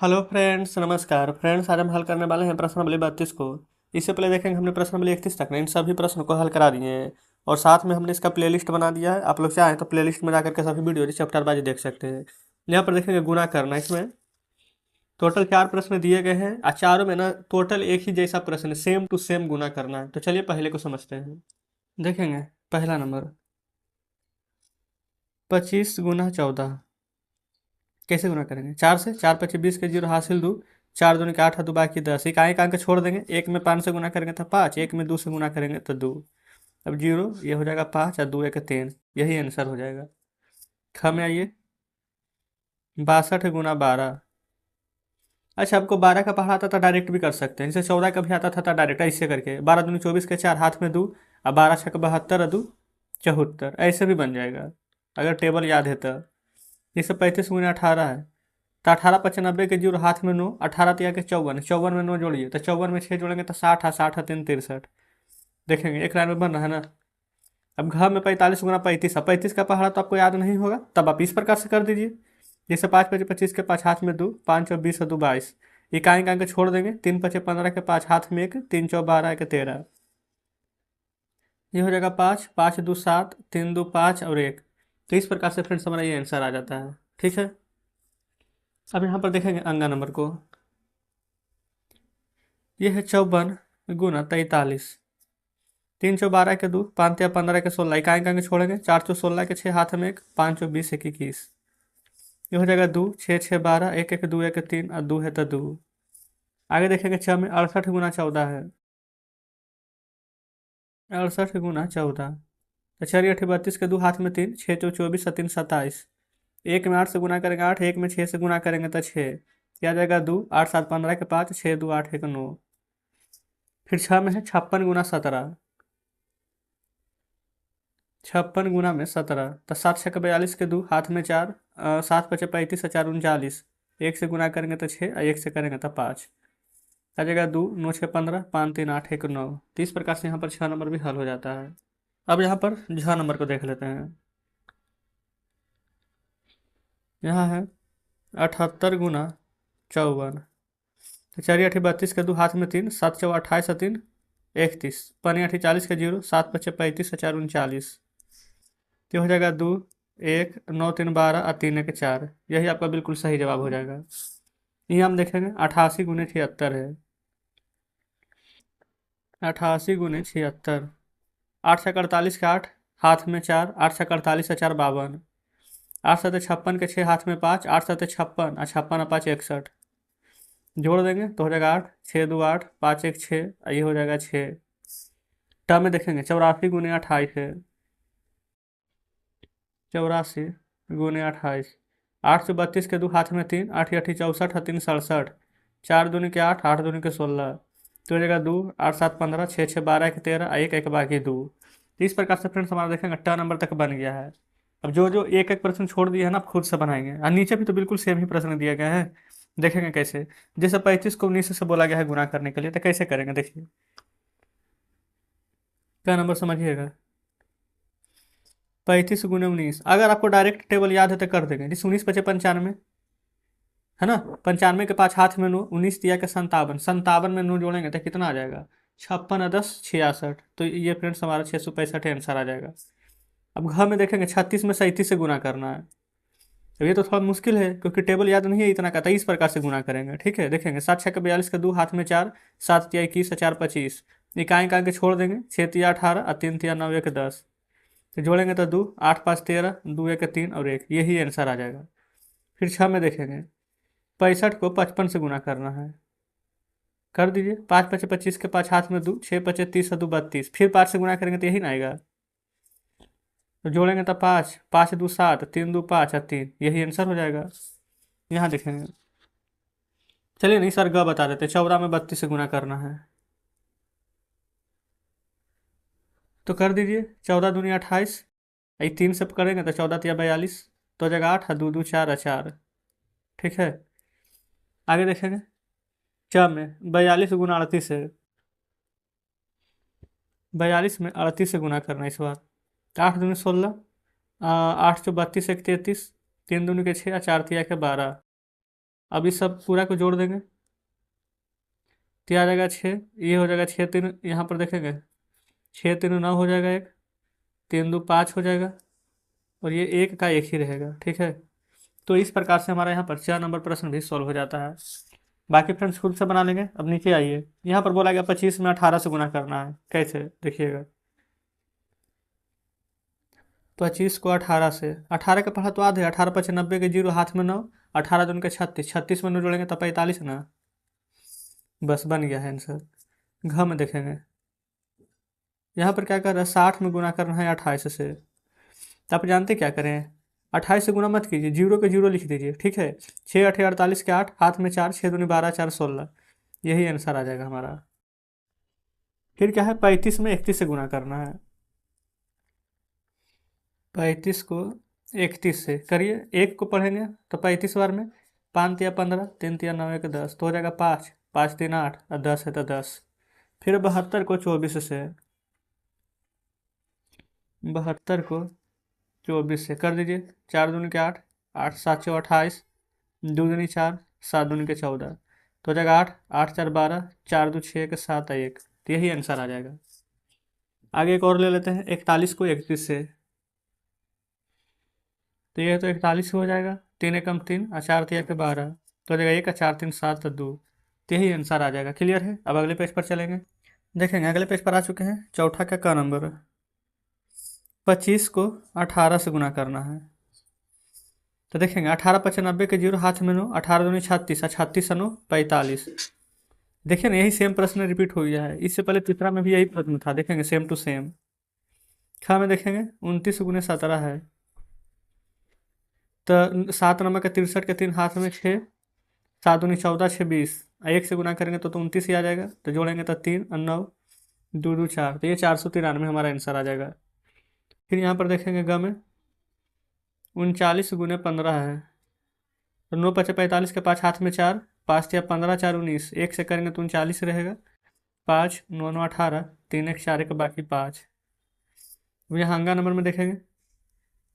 Hello friends, नमस्कार friends. आज हम हल करने वाले हैं प्रश्न नंबर 32 को। इससे पहले देखेंगे हमने प्रश्न नंबर 31 तक ना इन सभी प्रश्नों को हल करा दिए हैं और साथ में हमने इसका प्लेलिस्ट बना दिया है। आप लोग चाहें तो प्लेलिस्ट में जाकर के सभी वीडियो चैप्टर वाइज देख सकते हैं। यहाँ पर देखेंगे गुना करना। इसमें टोटल 4 प्रश्न दिए गए हैं और चारों में ना टोटल एक ही जैसा प्रश्न है, सेम टू सेम गुना करना है। तो चलिए पहले को समझते हैं। देखेंगे पहला नंबर 25 × 14 कैसे गुना करेंगे। 4 से 4 × 25 के 0 हासिल 2, 4 दूनी के 8 है, 2 बाकी 10। इकाई का अंक छोड़ देंगे। एक में 5 से गुना करेंगे तो 5, एक में 2 से गुना करेंगे तो 2। अब 0 ये हो जाएगा 5 और 2 एक 3, यही आंसर हो जाएगा। ख में आइए 62 × 12। अच्छा, आपको 12 का पढ़ा आता था डायरेक्ट भी कर सकते हैं, जैसे 14 का भी आता था डायरेक्ट ऐसे करके 12 दूनी 24 के 4 हाथ में 2 और 12 6 72 और 2 74, ऐसे भी बन जाएगा अगर टेबल याद है तो। जैसे 35 × 18 है तो 18 × 95 के 0 हाथ में 9, 18 तिया के 54, 54 में 9 जोड़िए तो 54 में 6 जोड़ेंगे तो 60 है, 60 है 3 63। देखेंगे एक लाइन में बन रहा है ना। अब घ में 45 × 35 है, 35 का पहाड़ा तो आपको याद नहीं होगा, तब आप इस प्रकार से कर दीजिए। जैसे 5 × 25 के 5 हाथ में 2, 5 और 20 और 2 22। इकाई का अंक छोड़ देंगे। 3 × 5 = 15 के 5 हाथ में 1, 3 4 12 1 13। ये हो जाएगा 5, 5 2 7, 3 2 5 और 1। तो इस प्रकार से फ्रेंड्स हमारा ये आंसर आ जाता है। ठीक है, अब यहाँ पर देखेंगे अंगा नंबर को। यह है 54 × 43। 3 चौ 12 के 2, 5 या 15 के 16। इकाई का अंक छोड़ेंगे। 4 चौ 16 के 6 हाथ में 1, 5 चौ 20 1 21। ये हो जाएगा 2, 6 6 12, 1 1 2 1 3 और 2 है तो 2। आगे देखेंगे 6 में 68 × 14 है। 68 × 14 तो 4 8 32 के 2 हाथ में 3, 6 चौ 24 और 3 27। एक में 8 से गुना करेंगे 8, एक में 6 से गुना करेंगे तो 6। क्या जाएगा 2, 8 7 15 के 5, 6 2 8 1 9। फिर 6 में है 56 × 17। 56 × 17 तो 7 6 42 के 2 हाथ में 4, 7 5 35 और 4 39। एक से गुना करेंगे तो 6 और एक से करेंगे तो 5। आ जाएगा 2 9 6 15, 5 3 8 1 9। तो इस प्रकार से यहाँ पर 6 नंबर भी हल हो जाता है। अब यहाँ पर 6 नंबर को देख लेते हैं। यहाँ है 78 × 54। तो 4 8 32 के 2 हाथ में 3, 7 4 28 और 3 31। 5 8 40 के 0, 7 5 35 और 4 39। तो हो जाएगा 2 1 9 3 12 और 3 1 4। यही आपका बिल्कुल सही जवाब हो जाएगा। ये हम देखेंगे 88 × 76 है। 88 × 76। 8 से 48 के 8 हाथ में 4, 8 से 48 और 4 52। 8 7 56 के 6 हाथ में 5, 8 7 56 और 56 और 5 61। जोड़ देंगे तो हो जाएगा 8, 6 2 8, 5 1 6 और ये हो जाएगा 6। टर्म में देखेंगे 84 × 28 है। 84 × 28। 8 से 32 के 2 हाथ में 3, 8 8 64 और 3 67। 4 दूनी के 8, 8 दूनी के 16। तो हो जाएगा 2 8 7 15, 6 6 12 1 13 1 1 बाकी 2। तो इस प्रकार से फ्रेंड्स हमारा देखेंगे 8 नंबर तक बन गया है। अब जो जो एक एक प्रश्न छोड़ दिया है ना, आप खुद से बनाएंगे और नीचे भी तो बिल्कुल सेम ही प्रश्न दिए गए हैं। देखेंगे कैसे। जैसे 35 को 19 से बोला गया है गुना करने के लिए, तो कैसे करेंगे देखिए। क्या नंबर समझिएगा। 35 × 19। अगर आपको डायरेक्ट टेबल याद है तो कर देंगे। जैसे 19 पचे 95 है ना। 95 के 5 हाथ में 9, 19 दिया के 57, 57 में 9 जोड़ेंगे तो कितना आ जाएगा 56 और 10 66। तो ये फ्रेंड्स हमारा 665 आंसर आ जाएगा। अब घर में देखेंगे 36 में 37 से गुना करना है। अब ये तो थोड़ा मुश्किल है क्योंकि टेबल याद नहीं है इतना का, तो इस प्रकार से गुना करेंगे। ठीक है, देखेंगे 7 6 42 के 2 हाथ में 4, 7 तिया 21 और 4 25। इकाई का के छोड़ देंगे। 6 तिया 18 और 3 तिया 9 1 10। तो जोड़ेंगे तो 2 8 5 13, 2 1 3 और 1, यही आंसर आ जाएगा। फिर 6 में देखेंगे 65 को 55 से गुना करना है। कर दीजिए। 5 5 25 के 5 हाथ में 2, 6 5 30 और 2 32। फिर 5 से गुना करेंगे तो यही ना आएगा। तो जोड़ेंगे तो 5 5 2 7, 3 2 5 और 3, यही आंसर हो जाएगा। यहाँ देखेंगे। चलिए नहीं सर ग बता देते। 14 में 32 से गुना करना है तो कर दीजिए। 14 दूनी 28, ये 3 से करेंगे तो 14 तिया 42। तो हो जाएगा 8 2 2 4 और 4। ठीक है, आगे देखेंगे। 4 में 42 × 38 है। 42 में 38 से गुना करना है इस बार। 8 दूनी 16, 8 चौ 32 1 33, 3 दूनी के 6 और 4 तिया के 12। अब इस सब पूरा को जोड़ देंगे तो आ जाएगा 6, ये हो जाएगा 6 3, यहाँ पर देखेंगे 6 3 9 हो जाएगा, एक 3 2 5 हो जाएगा, और ये एक का एक ही रहेगा। ठीक है, तो इस प्रकार से हमारा यहाँ पर 4 नंबर प्रश्न भी सॉल्व हो जाता है। बाकी फ्रेंड्स खुद से बना लेंगे। अब नीचे आइए, यहाँ पर बोला गया 25 में 18 से गुना करना है। कैसे, देखिएगा 25 को 18 से, 18 का पढ़ा तो आधे, 18 5 90 के 0 हाथ में 9, 18 दूनी के 36, 36 में 9 जोड़ेंगे तो 45 ना, बस बन गया है आंसर। घ में देखेंगे यहाँ पर क्या कर रहा है, 60 में गुना करना है 28 से। तो आप जानते क्या करें, 28 से गुना मत कीजिए, 0 के 0 लिख दीजिए। ठीक है, 6 8 48 के 8, हाथ में 4, 6 दूनी 12, 4 16, यही आंसर आ जाएगा हमारा। फिर क्या है, 35 में 31 से गुना करना है। 35 को 31 से करिए, एक को पढ़ेंगे तो 35 बार में 5 तिया 15, 3 तिया 9 1 10, तो हो जाएगा 5, 5 3 8 और 10 है तो 10। फिर 72 को 24 से, 72 को 24 से कर दीजिए, 4 दूनी के 8, 8 7 चौ 28, 2 दूनी 4, 7 दूनी के 14, तो हो जाएगा 8, 8 4 12, 4 2 6 के 7 1, तो यही आंसर आ जाएगा। आगे एक और ले लेते हैं, 41 को 31 से, तो ये तो 41 हो जाएगा, 3 एकम 3 और 4 तिया के 12, तो हो जाएगा 1 और 4 3 7 और 2, तो यही आंसर आ जाएगा। क्लियर है। अब अगले पेज पर चलेंगे, देखेंगे अगले पेज पर आ चुके हैं। चौथा का नंबर 25 को 18 से गुना करना है। तो देखेंगे 18 5 90 के 0 हाथ में 9, 18 दूनी 36 और 36 9 45। देखिए ना, यही सेम प्रश्न रिपीट हो गया है। इससे पहले तीसरा में भी यही प्रश्न था, देखेंगे सेम टू सेम। खा में देखेंगे 29 गुने 17 है, तो 7 नंबर के 63 के 3 हाथ में 6, 7 दूनी 14 6 20, एक से गुना करेंगे तो 29 ही आ जाएगा, तो जोड़ेंगे तो 3 और 9 2 2 4, तो ये 493 हमारा आंसर आ जाएगा। फिर यहाँ पर देखेंगे ग में 39 गुने 15 है, तो 9 5 45 के 5 हाथ में 4, 5 या 15 4 19, एक से करेंगे तो 39 रहेगा, 5 9 9 18, 3 1 4 के बाकी 5। अब यहाँ अंगा नंबर में देखेंगे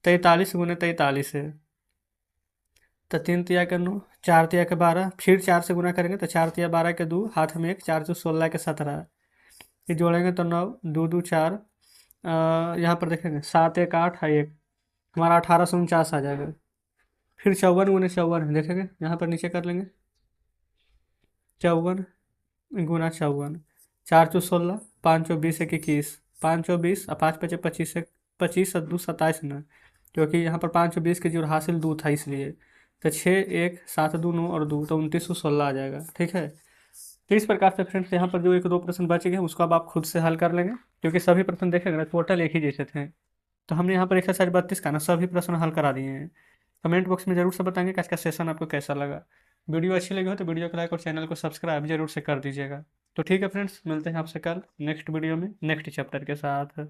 43 गुने 43 है, तो 3 तिया के 9, 4 तिया के 12, फिर 4 से गुना करेंगे तो 4 तिया 12 के 2, हाथ में 1, 4 2 16 के 17, फिर जोड़ेंगे तो 9 2 2 4, यहाँ पर देखेंगे 7 1 8 है 1, हमारा 1849 आ जाएगा। फिर 54 गुने 54 देखेंगे, यहाँ पर नीचे कर लेंगे 54 गुना 54, 4 चौ 16, 5 चौ 20 1 21, 5 चौ 20 और 5 5 25 25 और 2 27 ना, क्योंकि यहाँ पर 5 चौ 20 के जो हासिल 2 था इसलिए, तो 6 1 7 2 9 और 2, तो 2916 आ जाएगा। ठीक है, तो इस प्रकार से फ्रेंड्स यहाँ पर जो 1 2 प्रश्न बच गए उसको अब आप खुद से हल कर लेंगे, क्योंकि सभी प्रश्न देखेंगे ना टोटल एक ही जैसे थे। तो हमने यहाँ पर एक्सरसाइज 32 का ना सभी प्रश्न हल करा दिए हैं। कमेंट बॉक्स में जरूर से बताएंगे कि आज का सेशन आपको कैसा लगा। वीडियो अच्छी लगी हो तो वीडियो को लाइक और चैनल को सब्सक्राइब जरूर से कर दीजिएगा। तो ठीक है फ्रेंड्स, मिलते हैं आपसे कल नेक्स्ट वीडियो में नेक्स्ट चैप्टर के साथ।